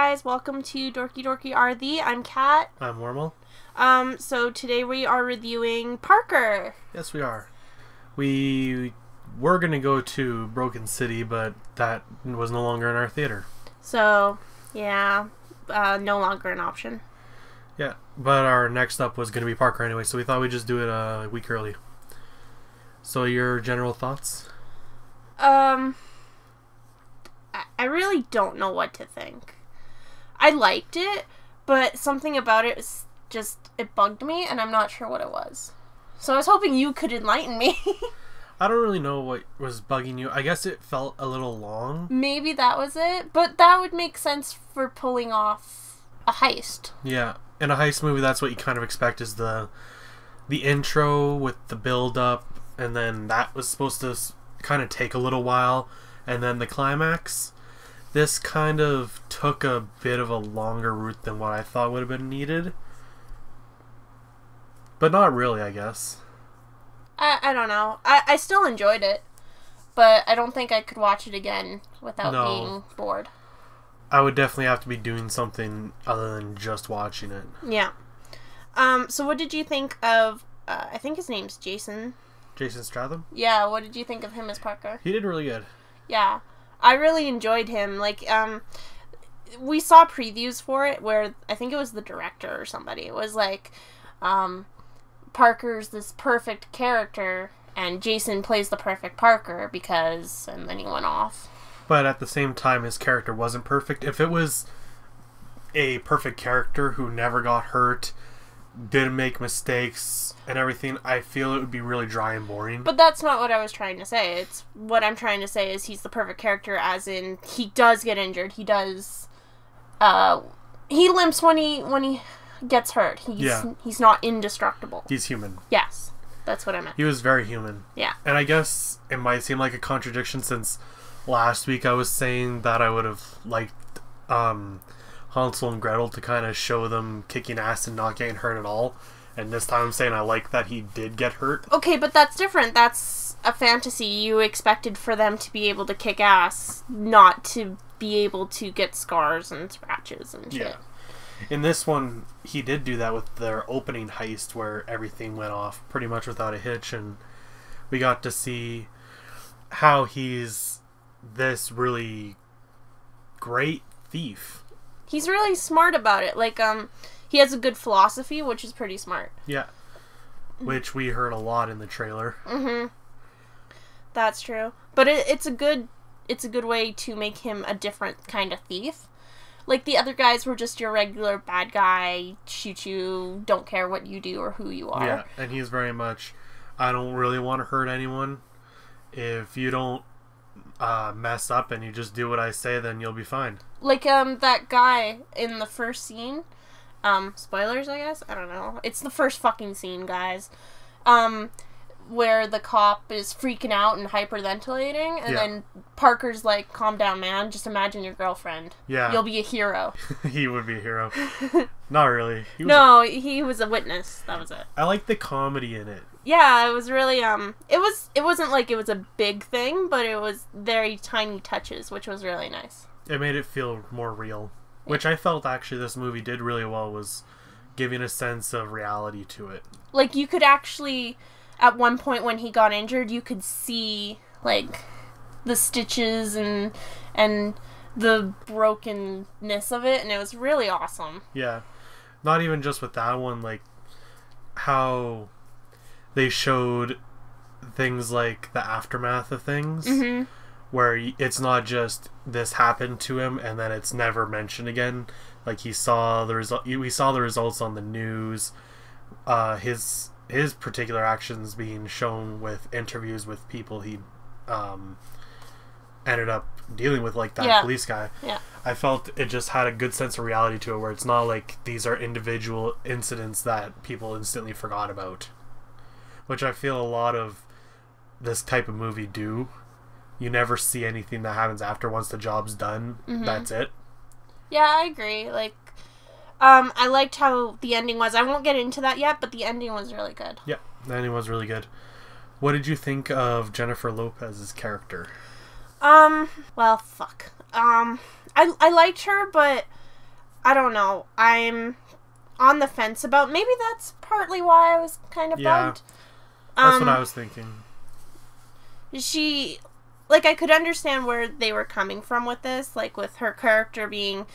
guys, welcome to DorkiDorkiRv. I'm Kat. I'm Warmal. So today we are reviewing Parker. Yes, we are. We were going to go to Broken City, but that was no longer in our theater. So, yeah, no longer an option. Yeah, but our next up was going to be Parker anyway, so we thought we'd just do it a week early. So your general thoughts? I really don't know what to think. I liked it, but something about it was just, it bugged me, and I'm not sure what it was. So I was hoping you could enlighten me. I don't really know what was bugging you. I guess it felt a little long. Maybe that was it, but that would make sense for pulling off a heist. Yeah, in a heist movie, that's what you kind of expect, is the intro with the build-up, and then that was supposed to kind of take a little while, and then the climax. This kind of took a bit of a longer route than what I thought would have been needed. But not really, I guess. I don't know. I still enjoyed it, but I don't think I could watch it again without being bored. I would definitely have to be doing something other than just watching it. Yeah. So what did you think of, I think his name's Jason. Jason Statham? Yeah, what did you think of him as Parker? He did really good. Yeah. I really enjoyed him. Like, we saw previews for it where I think it was the director or somebody. It was like, Parker's this perfect character, and Jason plays the perfect Parker because, and then he went off. But at the same time, his character wasn't perfect. If it was a perfect character who never got hurt, didn't make mistakes and everything, I feel it would be really dry and boring. But that's not what I was trying to say. It's what I'm trying to say is he's the perfect character, as in he does get injured. He does. He limps when he gets hurt. He's not indestructible. He's human. Yes, that's what I meant. He was very human. Yeah. And I guess it might seem like a contradiction since last week I was saying that I would have liked Hansel and Gretel to kind of show them kicking ass and not getting hurt at all. And this time I'm saying I like that he did get hurt. Okay, but that's different. That's a fantasy. You expected for them to be able to kick ass, not to be able to get scars and scratches and shit. Yeah. In this one, he did do that with their opening heist where everything went off pretty much without a hitch, and we got to see how he's this really great thief. He's really smart about it. Like, he has a good philosophy, which is pretty smart. Yeah. Which we heard a lot in the trailer. Mm-hmm. That's true. But it's a good way to make him a different kind of thief. Like, the other guys were just your regular bad guy, shoot you, don't care what you do or who you are. Yeah, and he's very much, I don't really want to hurt anyone. If you don't mess up and you just do what I say, then you'll be fine. Like, that guy in the first scene, spoilers, I guess? I don't know. It's the first fucking scene, guys. Where the cop is freaking out and hyperventilating, and then Parker's like, calm down, man. Just imagine your girlfriend. Yeah. You'll be a hero. He would be a hero. Not really. He was a witness. That was it. I like the comedy in it. Yeah, it was really, it wasn't like it was a big thing, but it was very tiny touches, which was really nice. It made it feel more real. Which I felt actually this movie did really well, was giving a sense of reality to it. Like, you could actually, at one point when he got injured, you could see, like, the stitches and the brokenness of it, and it was really awesome. Yeah. Not even just with that one, like, how they showed things like the aftermath of things. Mm-hmm. Where it's not just this happened to him and then it's never mentioned again. Like, we saw the results on the news. His particular actions being shown with interviews with people he ended up dealing with, like that police guy. Yeah. I felt it just had a good sense of reality to it, where it's not like these are individual incidents that people instantly forgot about. Which I feel a lot of this type of movie do. You never see anything that happens after. Once the job's done, that's it. Yeah, I agree. Like, I liked how the ending was. I won't get into that yet, but the ending was really good. Yeah, the ending was really good. What did you think of Jennifer Lopez's character? Well, fuck. I liked her, but I don't know. I'm on the fence about... Maybe that's partly why I was kind of bugged. That's what I was thinking. She... Like, I could understand where they were coming from with this. Like, with her character being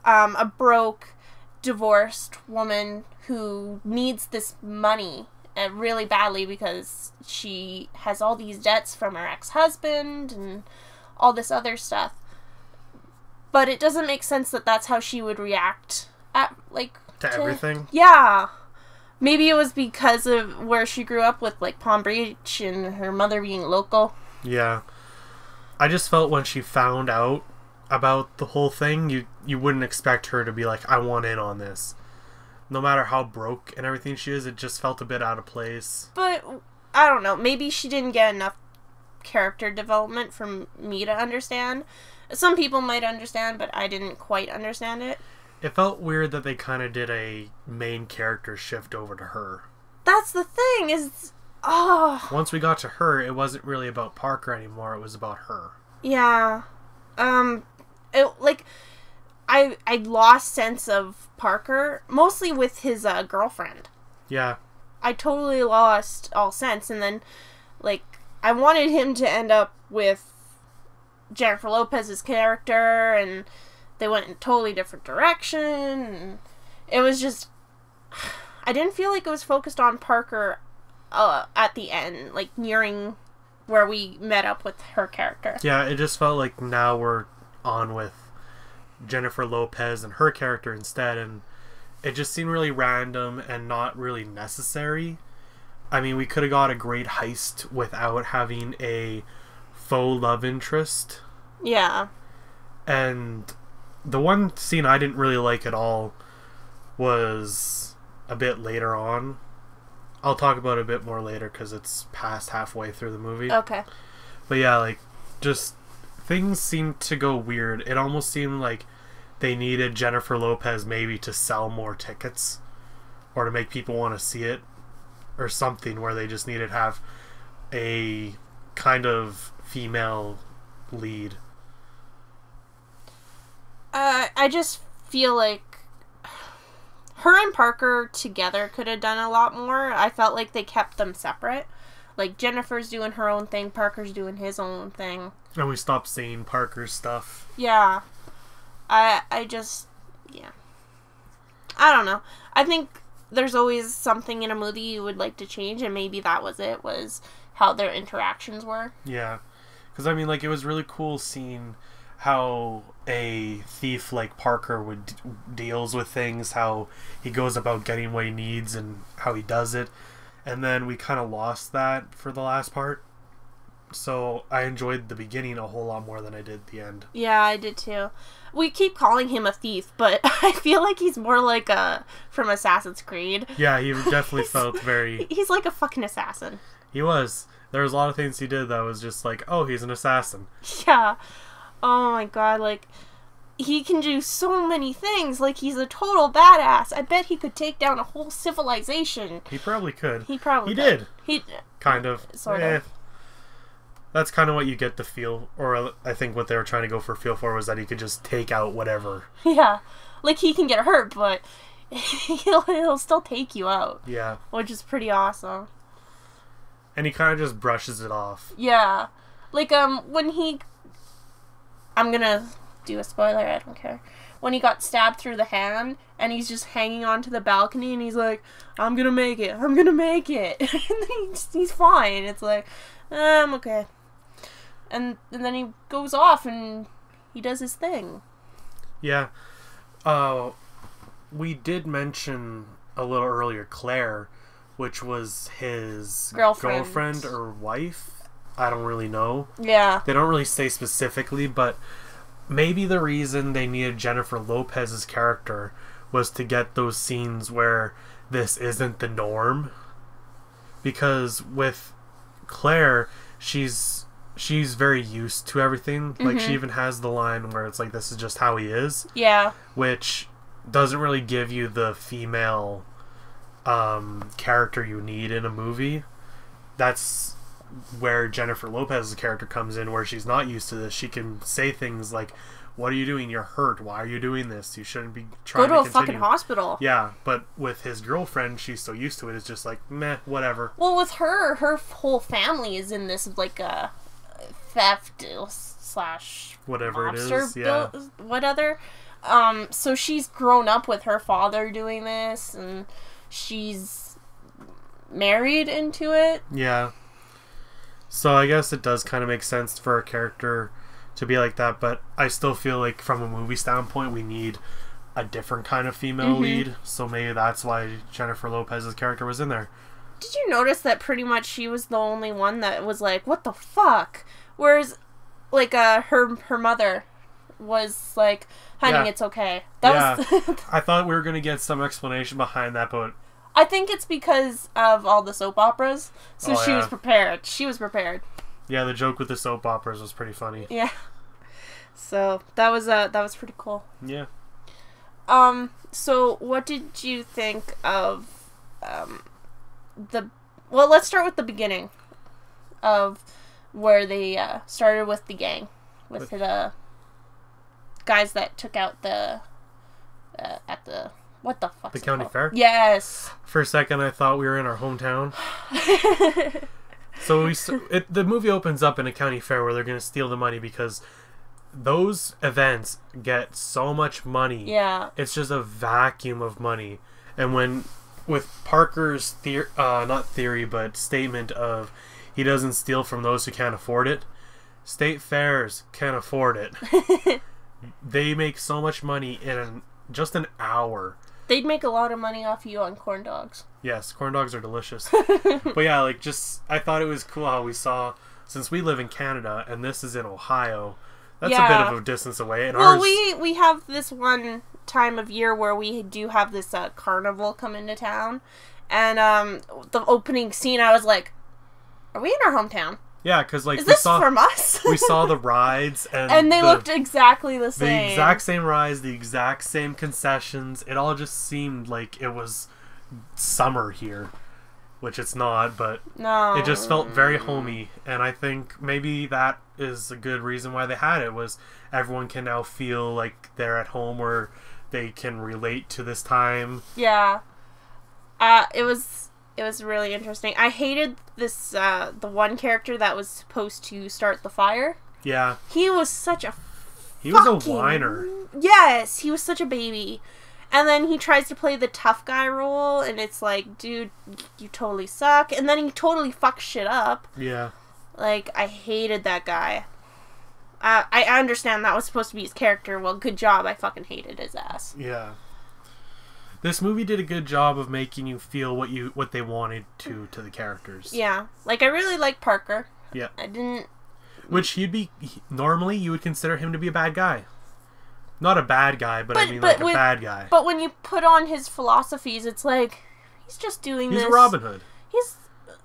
a broke, divorced woman who needs this money really badly because she has all these debts from her ex-husband and all this other stuff. But it doesn't make sense that that's how she would react at, like... To everything? Yeah. Maybe it was because of where she grew up with, like, Palm Beach and her mother being local. Yeah. I just felt when she found out about the whole thing, you wouldn't expect her to be like, I want in on this. No matter how broke and everything she is, it just felt a bit out of place. But, I don't know, maybe she didn't get enough character development for me to understand. Some people might understand, but I didn't quite understand it. It felt weird that they kind of did a main character shift over to her. That's the thing, is... Oh. Once we got to her, it wasn't really about Parker anymore, it was about her. Yeah. I lost sense of Parker, mostly with his girlfriend. Yeah. I totally lost all sense, and then, like, I wanted him to end up with Jennifer Lopez's character, and they went in a totally different direction, and it was just... I didn't feel like it was focused on Parker at the end, like, nearing where we met up with her character. Yeah, it just felt like now we're on with Jennifer Lopez and her character instead, and it just seemed really random and not really necessary. I mean, we could have got a great heist without having a faux love interest. Yeah. And the one scene I didn't really like at all was a bit later on. I'll talk about it a bit more later because it's past halfway through the movie. Okay. But yeah, like, just things seemed to go weird. It almost seemed like they needed Jennifer Lopez maybe to sell more tickets or to make people want to see it or something, where they just needed to have a kind of female lead. I just feel like her and Parker together could have done a lot more. I felt like they kept them separate. Like, Jennifer's doing her own thing, Parker's doing his own thing. And we stopped seeing Parker's stuff. Yeah. I just... Yeah. I don't know. I think there's always something in a movie you would like to change, and maybe that was it, was how their interactions were. Yeah. Because, I mean, like, it was really cool seeing how a thief like Parker deals with things, how he goes about getting what he needs and how he does it. And then we kind of lost that for the last part. So I enjoyed the beginning a whole lot more than I did the end. Yeah, I did too. We keep calling him a thief, but I feel like he's more like from Assassin's Creed. Yeah, he definitely felt very... He's like a fucking assassin. He was. There was a lot of things he did that was just like, oh, he's an assassin. Yeah. Oh my god, like, he can do so many things. Like, he's a total badass. I bet he could take down a whole civilization. He probably could. He probably did. He kind of. Sort of. That's kind of what you get the feel, or I think what they were trying to go for feel for was that he could just take out whatever. Yeah. Like, he can get hurt, but he'll still take you out. Yeah. Which is pretty awesome. And he kind of just brushes it off. Yeah. Like, when he... I'm gonna do a spoiler, I don't care. When he got stabbed through the hand, and he's just hanging onto the balcony, and he's like, I'm gonna make it, I'm gonna make it. And he's fine. It's like, I'm okay. And then he goes off, and he does his thing. Yeah. We did mention a little earlier Claire, which was his girlfriend or wife. I don't really know. Yeah. They don't really say specifically, but maybe the reason they needed Jennifer Lopez's character was to get those scenes where this isn't the norm. Because with Claire, she's very used to everything. Mm-hmm. Like, she even has the line where it's like, this is just how he is. Yeah. Which doesn't really give you the female character you need in a movie. That's where Jennifer Lopez's character comes in, where she's not used to this. She can say things like, what are you doing? You're hurt. Why are you doing this? You shouldn't be trying Go to to a continue. fucking hospital. Yeah, but with his girlfriend, she's so used to it. It's just like, meh, whatever. Well, with her whole family is in this, like, theft slash whatever it mobster is. Yeah. What other? So she's grown up with her father doing this, and she's married into it. Yeah. So I guess it does kind of make sense for a character to be like that, but I still feel like from a movie standpoint, we need a different kind of female lead. So maybe that's why Jennifer Lopez's character was in there. Did you notice that pretty much she was the only one that was like, what the fuck? Whereas, like, her mother was like, honey, it's okay. That was I thought we were going to get some explanation behind that, but I think it's because of all the soap operas. So she was prepared. She was prepared. Yeah, the joke with the soap operas was pretty funny. Yeah. So that was pretty cool. Yeah. So what did you think of well, let's start with the beginning of where they started with the gang, with the guys that took out the at the what the fuck? The county fair? Yes. For a second, I thought we were in our hometown. So the movie opens up in a county fair where they're going to steal the money because those events get so much money. Yeah. It's just a vacuum of money. And with Parker's not theory, but statement of he doesn't steal from those who can't afford it, state fairs can't afford it. They make so much money in just an hour. They'd make a lot of money off you on corn dogs. Yes, corn dogs are delicious. But yeah, like, I thought it was cool how we saw, since we live in Canada and this is in Ohio, that's a bit of a distance away. And well, we have this one time of year where we do have this carnival come into town, and the opening scene, I was like, are we in our hometown? Yeah, because like is this from us? We saw the rides and they looked exactly the same. The exact same rides, the exact same concessions. It all just seemed like it was summer here, which it's not, but no, it just felt very homey. And I think maybe that is a good reason why they had it, was everyone can now feel like they're at home, or they can relate to this time. Yeah. It was really interesting. I hated this, the one character that was supposed to start the fire. Yeah. He was such a He was a whiner. Yes, he was such a baby. And then he tries to play the tough guy role, and it's like, dude, you totally suck. And then he totally fucks shit up. Yeah. Like, I hated that guy. I understand that was supposed to be his character. Well, good job. I fucking hated his ass. Yeah. This movie did a good job of making you feel what they wanted to the characters. Yeah. Like, I really like Parker. Yeah. I didn't... Which normally you would consider him to be a bad guy. Not a bad guy, but I mean like a bad guy. But when you put on his philosophies, it's like, he's just doing this. He's Robin Hood. He's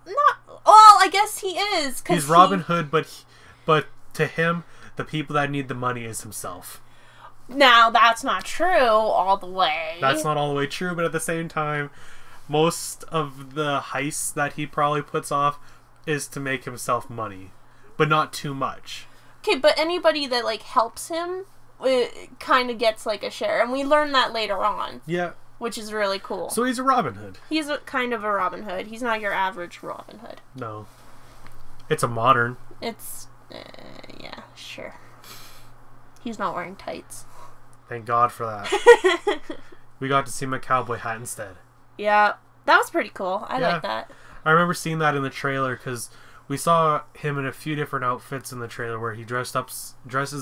not... Well, I guess he is. He's Robin Hood, but to him, the people that need the money is himself. Now, that's not true all the way. That's not all the way true, but at the same time, most of the heists that he probably puts off is to make himself money. But not too much. Okay, but anybody that, like, helps him, it kind of gets, like, a share. And we learn that later on. Yeah. Which is really cool. So he's a Robin Hood. He's kind of a Robin Hood. He's not your average Robin Hood. No. It's a modern. It's... yeah, sure. He's not wearing tights. Thank God for that. We got to see him a cowboy hat instead. Yeah, that was pretty cool. I like that. I remember seeing that in the trailer because we saw him in a few different outfits in the trailer where he dresses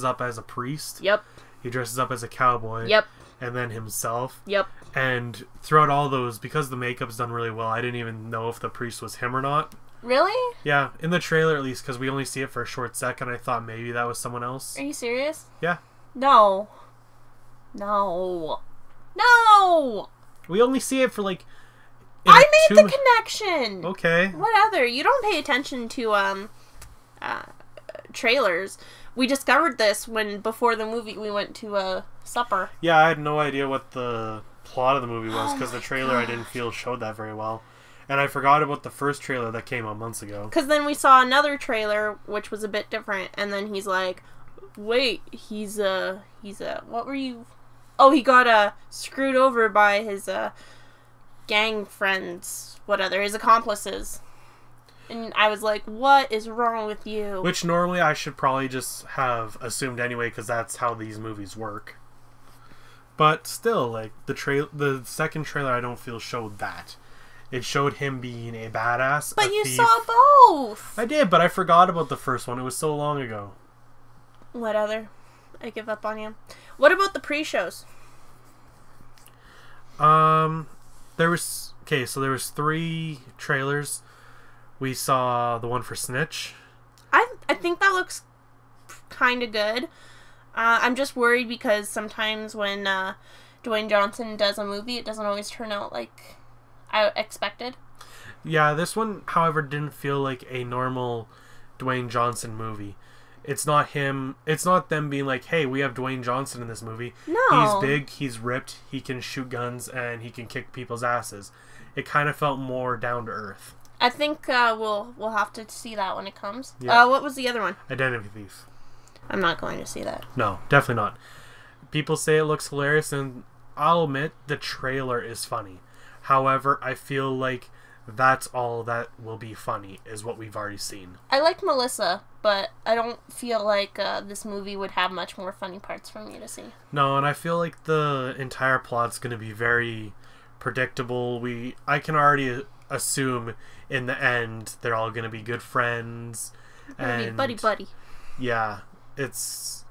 up as a priest. Yep. He dresses up as a cowboy. Yep. And then himself. Yep. And throughout all those, because the makeup's done really well, I didn't even know if the priest was him or not. Really? Yeah, in the trailer at least, because we only see it for a short second. I thought maybe that was someone else. Are you serious? Yeah. No. No. No! We only see it for like... I made the connection! Okay. What other? You don't pay attention to, trailers. We discovered this before the movie, we went to a supper. Yeah, I had no idea what the plot of the movie was, because the trailer I didn't feel showed that very well. And I forgot about the first trailer that came out months ago. Because then we saw another trailer, which was a bit different, and then he's like, Wait, he's what were you? Oh, he got screwed over by his gang friends, his accomplices. And I was like, what is wrong with you? Which normally I should probably just have assumed anyway, because that's how these movies work. But still, like, the second trailer I don't feel showed that. It showed him being a badass, But a you thief. saw both! I did, but I forgot about the first one. It was so long ago. Whatever. I give up on you. What about the pre-shows? There was 3 trailers. We saw the one for Snitch. I think that looks kind of good. I'm just worried because sometimes when Dwayne Johnson does a movie, it doesn't always turn out like I expected. Yeah, this one, however, didn't feel like a normal Dwayne Johnson movie. It's not him. It's not them being like, "Hey, we have Dwayne Johnson in this movie. No, he's big, he's ripped, he can shoot guns, and he can kick people's asses." It kind of felt more down to earth. I think we'll have to see that when it comes. Yeah. What was the other one? Identity Thief. I'm not going to see that. No, definitely not. People say it looks hilarious, and I'll admit the trailer is funny. However, I feel like that's all that will be funny, is what we've already seen. I like Melissa, but I don't feel like this movie would have much more funny parts for me to see. No, and I feel like the entire plot's going to be very predictable. I can already assume in the end they're all going to be good friends. And buddy. Yeah, it's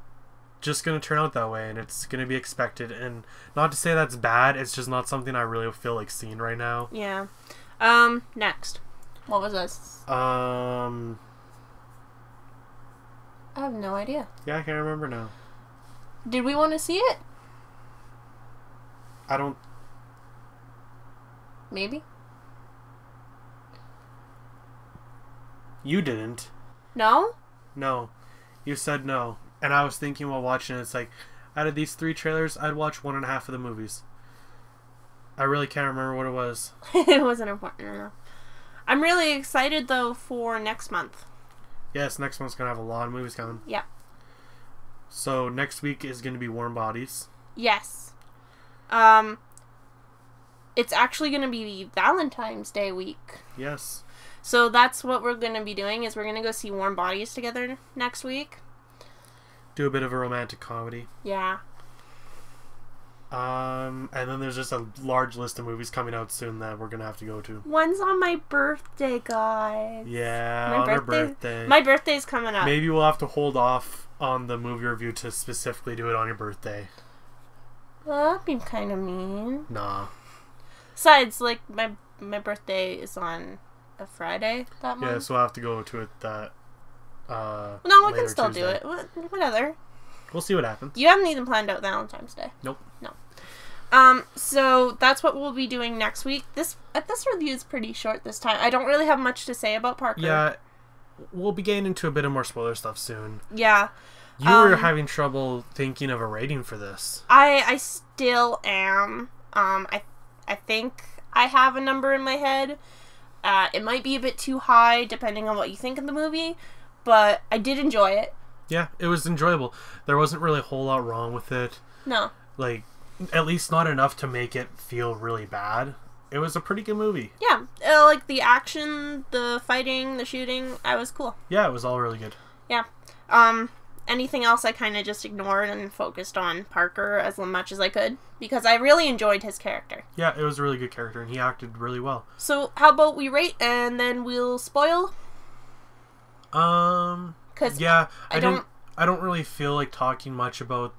just going to turn out that way, and it's going to be expected. And not to say that's bad, it's just not something I really feel like seeing right now. Yeah. Next. What was this? I have no idea. Yeah, I can't remember now. Did we want to see it? I don't... Maybe? You didn't. No? No. You said no. And I was thinking while watching it, it's like, out of these 3 trailers, I'd watch 1.5 of the movies. I really can't remember what it was. It wasn't important enough. I'm really excited, though, for next month. Yes, next month's going to have a lot of movies coming. Yeah. So, next week is going to be Warm Bodies. Yes. It's actually going to be Valentine's Day week. Yes. So that's what we're going to be doing, is we're going to go see Warm Bodies together next week. Do a bit of a romantic comedy. Yeah. And then there's just a large list of movies coming out soon that we're going to have to go to. One's on my birthday, guys. Yeah, on our birthday. My birthday's coming up. Maybe we'll have to hold off on the movie review to specifically do it on your birthday. Well, that'd be kind of mean. Nah. Besides, like, my birthday is on a Friday that month. Yeah, so we'll have to go to it that... no, we can still Tuesday. do it. Whatever. We'll see what happens. You haven't even planned out Valentine's Day. Nope. No. So that's what we'll be doing next week. This review is pretty short this time. I don't really have much to say about Parker. Yeah, we'll be getting into a bit of more spoiler stuff soon. Yeah. You were having trouble thinking of a rating for this. I still am. I think I have a number in my head. It might be a bit too high depending on what you think of the movie, but I did enjoy it. Yeah, it was enjoyable. There wasn't really a whole lot wrong with it. No. Like, at least not enough to make it feel really bad. It was a pretty good movie. Yeah. Like the action, the fighting, the shooting, I was cool. Yeah, it was all really good. Yeah. Anything else I kind of just ignored and focused on Parker as much as I could because I really enjoyed his character. Yeah, it was a really good character and he acted really well. So how about we rate and then we'll spoil? Cause yeah, I don't really feel like talking much about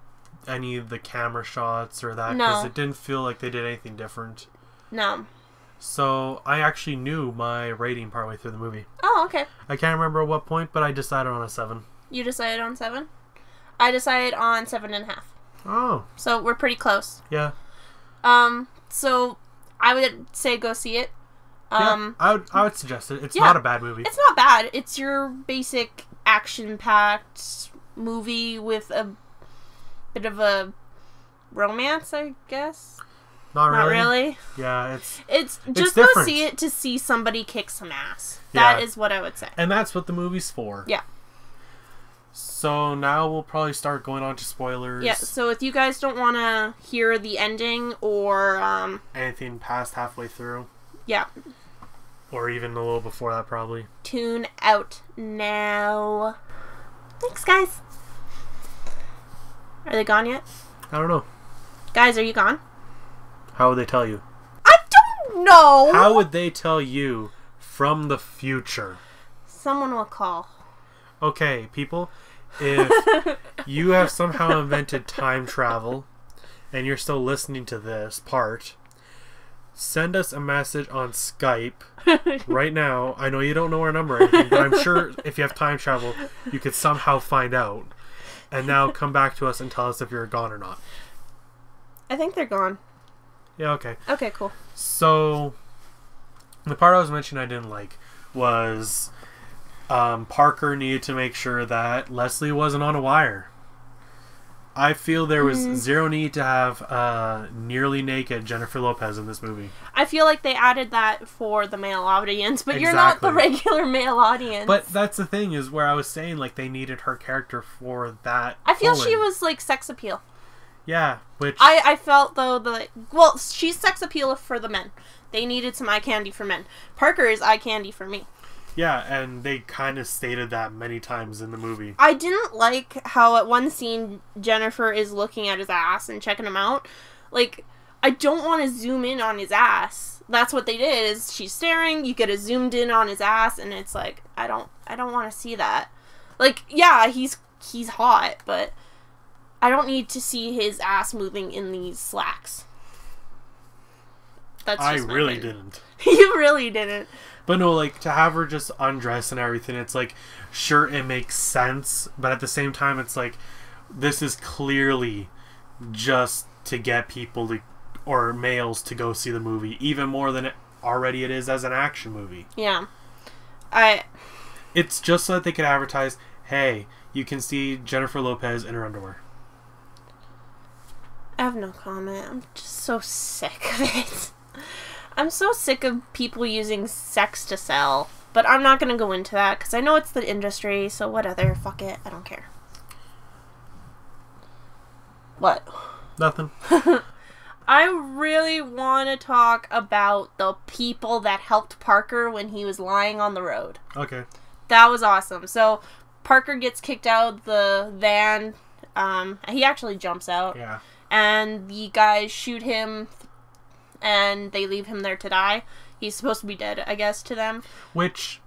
any of the camera shots or that because it didn't feel like they did anything different. No. So I actually knew my rating partway through the movie. Oh, okay. I can't remember at what point, but I decided on a 7. You decided on 7? I decided on 7.5. Oh. So we're pretty close. Yeah. So I would say go see it. Yeah, I would suggest it. It's not a bad movie. It's not bad. It's your basic action-packed movie with a bit of a romance, I guess. Not Not really. Yeah, it's just different. Go see it to see somebody kick some ass. That is what I would say. And that's what the movie's for. Yeah. So now we'll probably start going on to spoilers. Yeah, so if you guys don't want to hear the ending or... anything past halfway through. Yeah. Or even a little before that, probably. Tune out now. Thanks, guys. Are they gone yet? I don't know. Guys, are you gone? How would they tell you? I don't know! How would they tell you from the future? Someone will call. Okay, people. If you have somehow invented time travel and you're still listening to this part, send us a message on Skype right now. I know you don't know our number or anything, but I'm sure if you have time travel, you could somehow find out. And now come back to us and tell us if you're gone or not. I think they're gone. Yeah, okay. Okay, cool. So, the part I was mentioning I didn't like was Parker needed to make sure that Leslie wasn't on a wire. I feel there was zero need to have nearly naked Jennifer Lopez in this movie. I feel like they added that for the male audience, but you're not the regular male audience. But that's the thing, is where I was saying, like, they needed her character for that. I feel she was, like, sex appeal. Yeah, which... I felt, though, well, she's sex appeal for the men. They needed some eye candy for men. Parker is eye candy for me. Yeah, and they kind of stated that many times in the movie. I didn't like how at one scene Jennifer is looking at his ass and checking him out. Like, I don't want to zoom in on his ass. That's what they did, is she's staring, you get a zoomed in on his ass, and it's like, I don't want to see that. Like, yeah, he's hot, but I don't need to see his ass moving in these slacks. That's just I really didn't. You really didn't. But no, like, to have her just undress and everything, it's like, sure, it makes sense, but at the same time, it's like, this is clearly just to get people to, or males to go see the movie, even more than it is as an action movie. Yeah. It's just so that they could advertise, hey, you can see Jennifer Lopez in her underwear. I have no comment. I'm just so sick of it. I'm so sick of people using sex to sell. But I'm not going to go into that because I know it's the industry, so whatever. Fuck it. I don't care. What? Nothing. I really want to talk about the people that helped Parker when he was lying on the road. Okay. That was awesome. So, Parker gets kicked out of the van. He actually jumps out. Yeah. And the guys shoot him, and they leave him there to die. He's supposed to be dead, I guess, to them. Which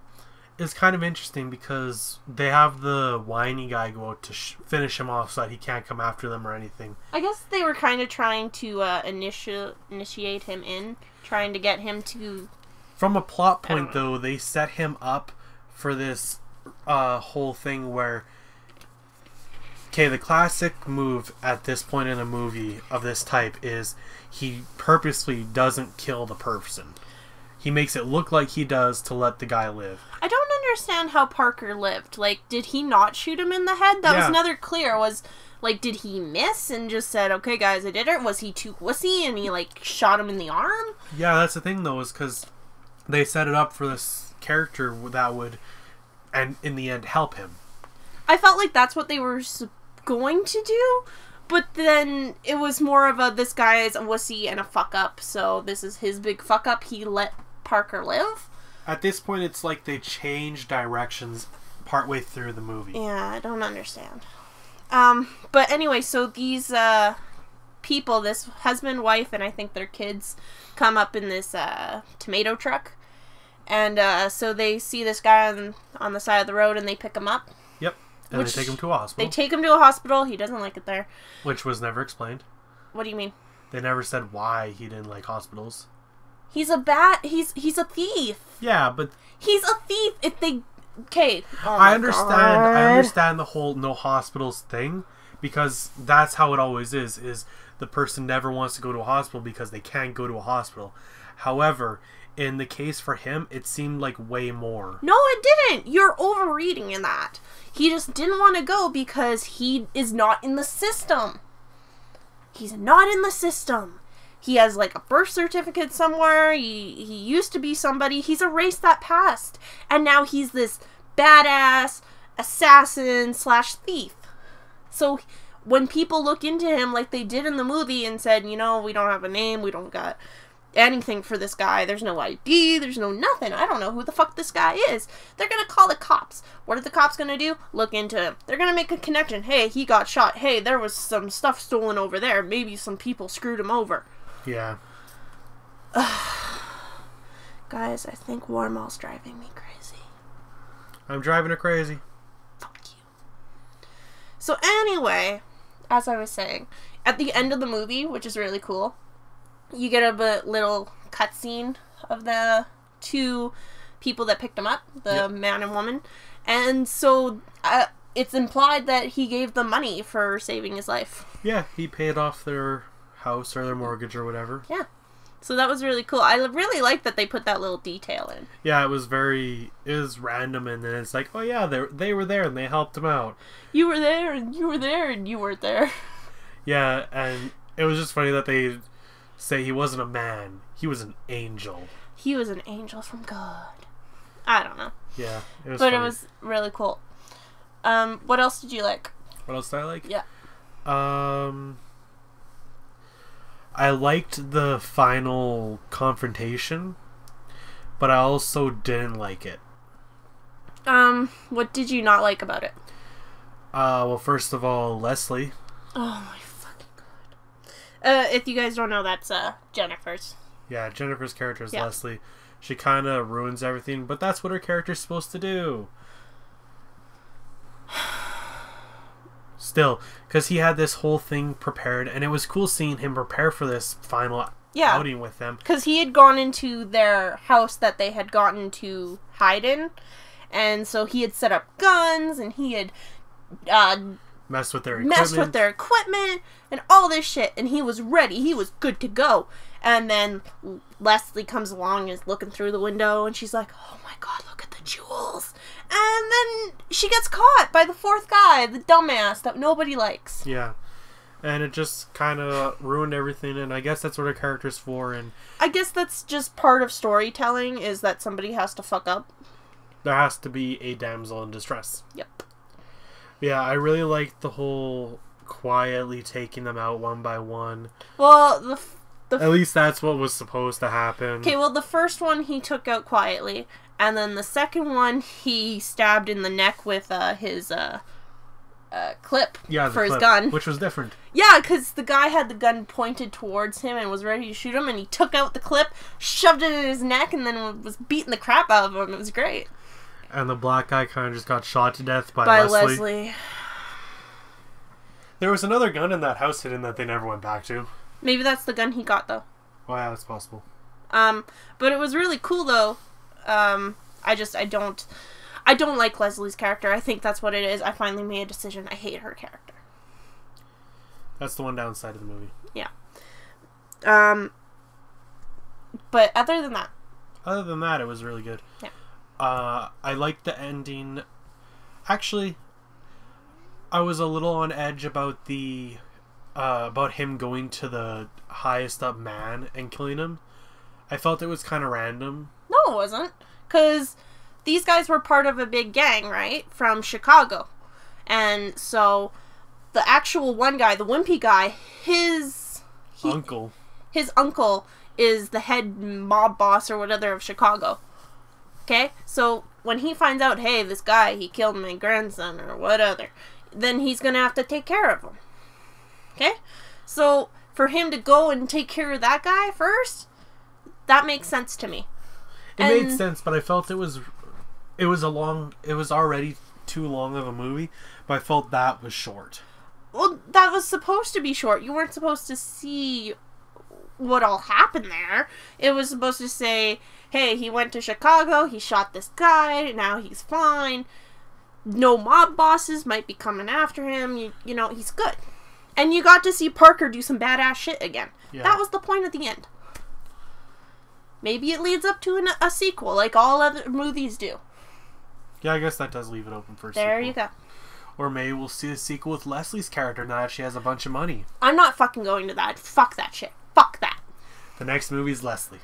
is kind of interesting because they have the whiny guy go out to finish him off so that he can't come after them or anything. I guess they were kind of trying to initiate him in, trying to get him to... From a plot point, though, they set him up for this whole thing where... Okay, the classic move at this point in a movie of this type is he purposely doesn't kill the person. He makes it look like he does to let the guy live. I don't understand how Parker lived. Like, did he not shoot him in the head? That was another clear. Was, like, did he miss and just said, okay, guys, I did it? Was he too wussy and he, like, shot him in the arm? Yeah, that's the thing, though, is because they set it up for this character that would, and in the end, help him. I felt like that's what they were going to do, but then it was more of a, this guy is a wussy and a fuck-up, so this is his big fuck-up. He let Parker live. At this point, it's like they changed directions partway through the movie. Yeah, I don't understand. But anyway, so these people, this husband, wife, and I think their kids, come up in this tomato truck. And so they see this guy on the side of the road and they pick him up. Yep. And they take him to a hospital. They take him to a hospital. He doesn't like it there. Which was never explained. What do you mean? They never said why he didn't like hospitals. He's a thief. Yeah, but... He's a thief. If they... Okay. Oh I understand the whole no hospitals thing, because that's how it always is the person never wants to go to a hospital because they can't go to a hospital. However, in the case for him, it seemed like way more. No, it didn't. You're overreading in that. He just didn't want to go because he is not in the system. He's not in the system. He has, like, a birth certificate somewhere. He used to be somebody. He's erased that past. And now he's this badass, assassin slash thief. So when people look into him like they did in the movie and said, you know, we don't have a name, we don't got anything for this guy, there's no ID, there's no nothing, I don't know who the fuck this guy is, they're gonna call the cops. What are the cops gonna do? Look into him. They're gonna make a connection. Hey, he got shot. Hey, there was some stuff stolen over there. Maybe some people screwed him over. Yeah. Guys, I think Warmal's driving me crazy. I'm driving her crazy. Fuck you. So anyway, as I was saying, at the end of the movie, which is really cool, you get a little cutscene of the two people that picked him up, the man and woman. And so it's implied that he gave them money for saving his life. Yeah, he paid off their house or their mortgage or whatever. Yeah. So that was really cool. I really like that they put that little detail in. Yeah, it was random, and then it's like, oh yeah, they were there and they helped him out. You were there and you were there and you weren't there. Yeah, and it was just funny that they say he wasn't a man. He was an angel. He was an angel from God. I don't know. Yeah, it was But funny. it was really cool. What else did you like? What else did I like? Yeah. I liked the final confrontation, but I also didn't like it. What did you not like about it? Well, first of all, Leslie. Oh my fucking god. If you guys don't know, that's, Jennifer's. Yeah, Jennifer's character is Leslie. She kind of ruins everything, but that's what her character's supposed to do. Still, because he had this whole thing prepared, and it was cool seeing him prepare for this final outing with them. Because he had gone into their house that they had gotten to hide in, and so he had set up guns, and he had messed with their equipment, and all this shit, and he was ready. He was good to go. And then Leslie comes along and is looking through the window, and she's like, oh my god, look at the jewels. And then she gets caught by the fourth guy, the dumbass that nobody likes. Yeah. And it just kind of ruined everything, and I guess that's what her character's for. And I guess that's just part of storytelling, is that somebody has to fuck up. There has to be a damsel in distress. Yep. Yeah, I really liked the whole quietly taking them out one by one. Well, at least that's what was supposed to happen. Okay, well, the first one he took out quietly, and then the second one he stabbed in the neck with his clip for his gun. Which was different. Yeah, because the guy had the gun pointed towards him and was ready to shoot him, and he took out the clip, shoved it in his neck, and then was beating the crap out of him. It was great. And the black guy kind of just got shot to death by Leslie. There was another gun in that house hidden that they never went back to. Maybe that's the gun he got, though. Oh, yeah, that's possible. But it was really cool, though. I don't like Leslie's character. I think that's what it is. I finally made a decision. I hate her character. That's the one downside of the movie. Yeah. But other than that. Other than that, it was really good. Yeah. I liked the ending. Actually, I was a little on edge about about him going to the highest up man and killing him. I felt it was kind of random. No, it wasn't. Because these guys were part of a big gang, right? From Chicago. And so the actual one guy, the wimpy guy, his uncle is the head mob boss or whatever of Chicago. Okay? So when he finds out, hey, this guy, he killed my grandson or whatever, then he's going to have to take care of him. Okay? So for him to go and take care of that guy first, that makes sense to me. It made sense, but I felt it was already too long of a movie, but I felt that was short. Well, that was supposed to be short. You weren't supposed to see what all happened there. It was supposed to say, hey, he went to Chicago, he shot this guy, now he's fine. No mob bosses might be coming after him. You know, he's good. And you got to see Parker do some badass shit again. Yeah. That was the point at the end. Maybe it leads up to a sequel, like all other movies do. Yeah, I guess that does leave it open for a sequel. There you go. Or maybe we'll see a sequel with Leslie's character now that she has a bunch of money. I'm not fucking going to that. Fuck that shit. Fuck that. The next movie is Leslie.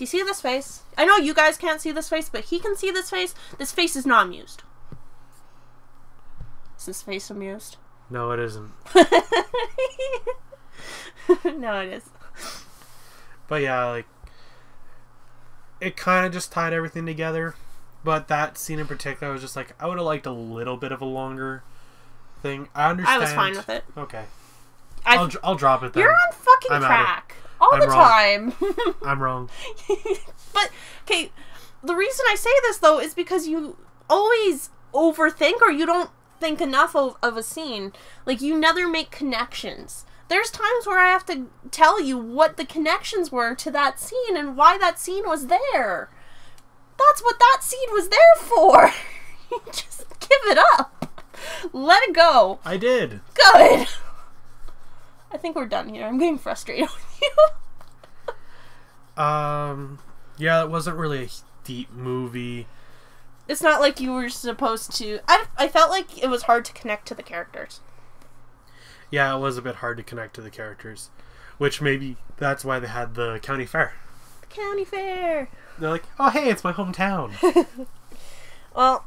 Do you see this face? I know you guys can't see this face, but he can see this face. This face is not amused. Is this face amused? No, it isn't. No, it is. But yeah, like, it kind of just tied everything together. But that scene in particular, I was just like, I would have liked a little bit of a longer thing. I understand. I was fine with it. Okay. I'll drop it then. You're on fucking crack. All the time. I'm wrong. But, okay, the reason I say this, though, is because you always overthink, or you don't think enough of a scene. Like, you never make connections. There's times where I have to tell you what the connections were to that scene and why that scene was there. That's what that scene was there for. Just give it up. Let it go. I did. Good. I think we're done here. I'm getting frustrated with you. Yeah, it wasn't really a deep movie. It's not like you were supposed to... I felt like it was hard to connect to the characters. Yeah, it was a bit hard to connect to the characters. Which maybe that's why they had the county fair. The county fair. They're like, oh hey, it's my hometown. Well,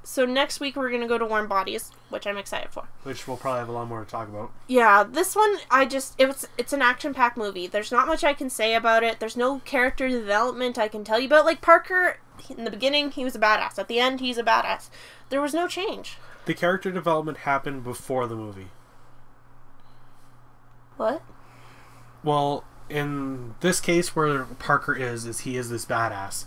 so next week we're gonna go to Warm Bodies, which I'm excited for. Which we'll probably have a lot more to talk about. Yeah, this one, it's an action-packed movie. There's not much I can say about it. There's no character development I can tell you about. Like, Parker, in the beginning, he was a badass. At the end, he's a badass. There was no change. The character development happened before the movie. What? Well, in this case where Parker is he is this badass.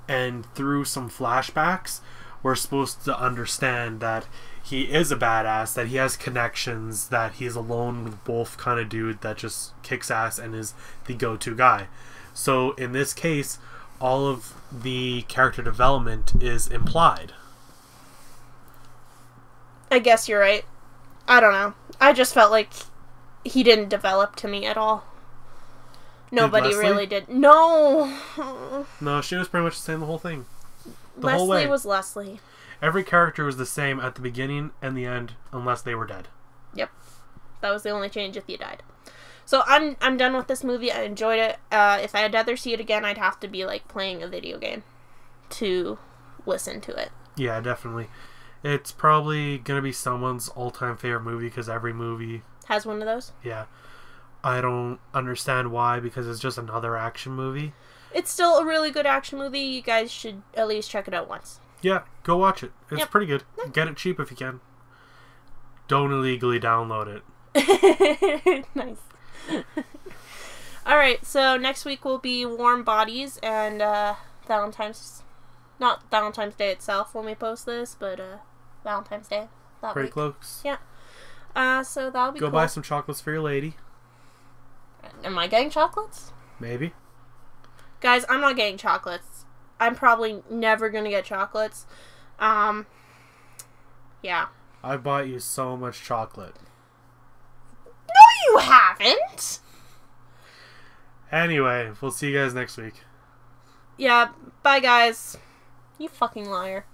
And through some flashbacks, we're supposed to understand that he is a badass, that he has connections, that he's a lone wolf kind of dude that just kicks ass and is the go-to guy. So in this case, all of the character development is implied. I guess you're right. I don't know. I just felt like he didn't develop to me at all. Nobody really did. No. No, she was pretty much the same the whole thing. The Leslie whole way. was Leslie. Every character was the same at the beginning and the end, unless they were dead. Yep. That was the only change if you died. So I'm done with this movie. I enjoyed it. If I'd ever see it again, I'd have to be like playing a video game to listen to it. Yeah, definitely. It's probably going to be someone's all-time favorite movie because every movie has one of those. Yeah. I don't understand why, because it's just another action movie. It's still a really good action movie. You guys should at least check it out once. Yeah, go watch it. It's pretty good. Get it cheap if you can. Don't illegally download it. Nice. Alright, so next week will be Warm Bodies and Valentine's... Not Valentine's Day itself when we post this, but Valentine's Day. Pretty close. Yeah. So that'll be cool. Go buy some chocolates for your lady. Am I getting chocolates? Maybe. Guys, I'm not getting chocolates. I'm probably never gonna get chocolates. Yeah. I bought you so much chocolate. No, you haven't! Anyway, we'll see you guys next week. Yeah, bye guys. You fucking liar.